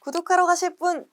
구독하러 가실 분!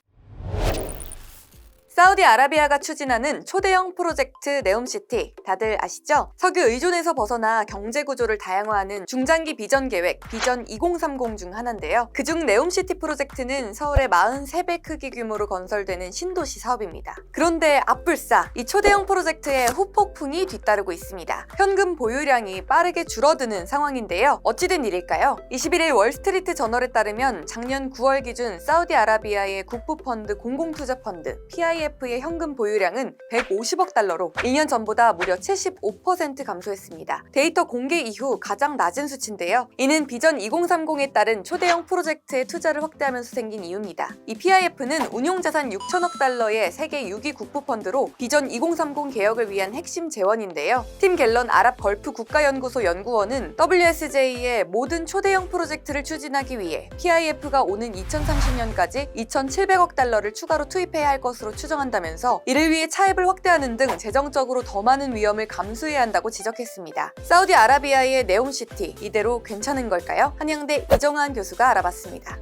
사우디아라비아가 추진하는 초대형 프로젝트 네옴시티, 다들 아시죠? 석유 의존에서 벗어나 경제 구조를 다양화하는 중장기 비전 계획 비전 2030 중 하나인데요. 그중 네옴시티 프로젝트는 서울의 43배 크기 규모로 건설되는 신도시 사업입니다. 그런데 앞불싸 이 초대형 프로젝트에 후폭풍이 뒤따르고 있습니다. 현금 보유량이 빠르게 줄어드는 상황인데요. 어찌된 일일까요? 21일 월스트리트 저널에 따르면 작년 9월 기준 사우디아라비아의 국부펀드 공공투자펀드 PIF의 현금 보유량은 150억 달러로 1년 전보다 무려 75% 감소했습니다. 데이터 공개 이후 가장 낮은 수치인데요. 이는 비전 2030에 따른 초대형 프로젝트에 투자를 확대하면서 생긴 이유입니다. 이 PIF는 운용자산 6천억 달러의 세계 6위 국부펀드로 비전 2030 개혁을 위한 핵심 재원인데요. 팀 갤런 아랍 걸프 국가연구소 연구원은 WSJ의 모든 초대형 프로젝트를 추진하기 위해 PIF가 오는 2030년까지 2,700억 달러를 추가로 투입해야 할 것으로 추정한다면서 이를 위해 차입을 확대하는 등 재정적으로 더 많은 위험을 감수해야 한다고 지적했습니다. 사우디아라비아의 네옴시티, 이대로 괜찮은 걸까요? 한양대 이정환 교수가 알아봤습니다.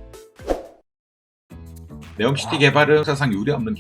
네옴시티 개발은 사상 유례없는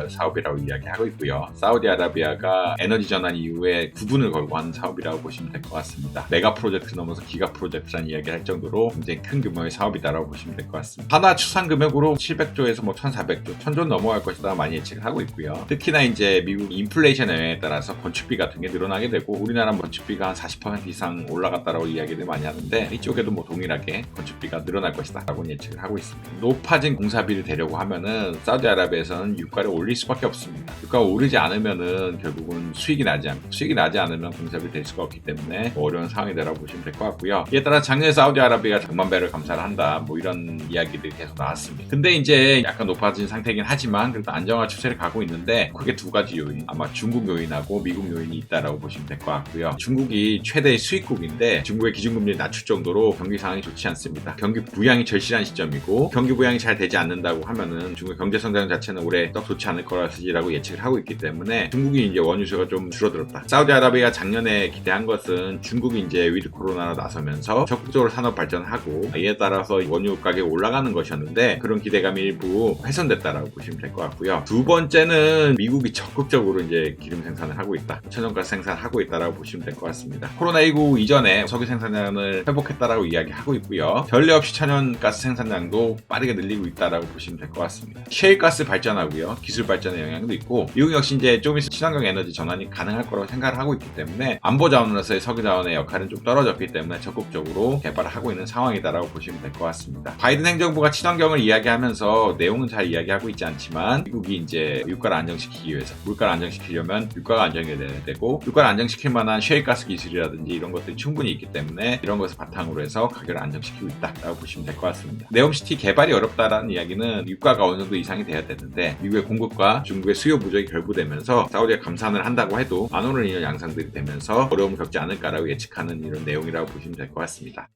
사업이라고 이야기하고 있고요. 사우디아라비아가 에너지 전환 이후에 구분을 걸고 하는 사업이라고 보시면 될 것 같습니다. 메가 프로젝트 넘어서 기가 프로젝트라는 이야기를 할 정도로 굉장히 큰 규모의 사업이다라고 보시면 될 것 같습니다. 하나 추산 금액으로 700조에서 1,400조, 1,000조 넘어갈 것이다 많이 예측을 하고 있고요. 특히나 이제 미국 인플레이션 영향에 따라서 건축비 같은 게 늘어나게 되고 우리나라 건축비가 한 40% 이상 올라갔다라고 이야기를 많이 하는데 이쪽에도 동일하게 건축비가 늘어날 것이다라고 예측을 하고 있습니다. 높아진 공사비를 대려고 하면은 사우디아라비아에서는 유가를 올릴 수밖에 없습니다. 유가가 오르지 않으면은 결국은 수익이 나지 않으면 공사비 될 수가 없기 때문에 어려운 상황이라고 보시면 될 것 같고요. 이에 따라 작년에 사우디아라비아가 100만 배럴 감사를 한다 이런 이야기들이 계속 나왔습니다. 근데 이제 약간 높아진 상태이긴 하지만 그래도 안정화 추세를 가고 있는데 그게 두 가지 요인, 아마 중국 요인하고 미국 요인이 있다라고 보시면 될 것 같고요. 중국이 최대의 수입국인데 중국의 기준금리를 낮출 정도로 경기 상황이 좋지 않습니다. 경기 부양이 절실한 시점이고 경기 부양이 잘 되지 않는다고 하면은 중국의 경제 성장 자체는 올해 썩 좋지 않을 거라고 예측을 하고 있기 때문에 중국이 이제 원유 수요가 좀 줄어들었다. 사우디아라비아가 작년에 기대한 것은 중국이 이제 위드 코로나로 나서면서 적극적으로 산업 발전하고 이에 따라서 원유 가격이 올라가는 것이었는데 그런 기대감이 일부 훼손됐다라고 보시면 될 것 같고요. 두 번째는 미국이 적극적으로 이제 기름 생산을 하고 있다. 천연가스 생산을 하고 있다라고 보시면 될 것 같습니다. 코로나19 이전에 석유 생산량을 회복했다라고 이야기하고 있고요. 전례 없이 천연가스 생산량도 빠르게 늘리고 있다라고 보시면 될 것 같습니다. 셰일가스 발전하고요. 기술 발전의 영향도 있고 미국 역시 이제 좀 있으면 친환경 에너지 전환이 가능할 거라고 생각을 하고 있기 때문에 안보 자원으로서의 석유 자원의 역할은 좀 떨어졌기 때문에 적극적으로 개발을 하고 있는 상황이다라고 보시면 될 것 같습니다. 바이든 행정부가 친환경을 이야기하면서 내용은 잘 이야기하고 있지 않지만 미국이 이제 유가를 안정시키기 위해서 물가를 안정시키려면 유가가 안정이 돼야 되고 유가를 안정시킬 만한 셰일가스 기술이라든지 이런 것들이 충분히 있기 때문에 이런 것을 바탕으로 해서 가격을 안정시키고 있다라고 보시면 될 것 같습니다. 네옴시티 개발이 어렵다라는 이야기는 유가가 어느 정도 이상이 돼야 되는데 미국의 공급과 중국의 수요 부족이 결부되면서 사우디가 감산을 한다고 해도 안 오르는 이런 양상들이 되면서 어려움을 겪지 않을까라고 예측하는 이런 내용이라고 보시면 될 것 같습니다.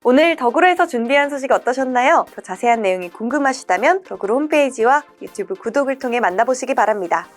오늘 더구로에서 준비한 소식 어떠셨나요? 더 자세한 내용이 궁금하시다면 더구로 홈페이지와 유튜브 구독을 통해 만나보시기 바랍니다.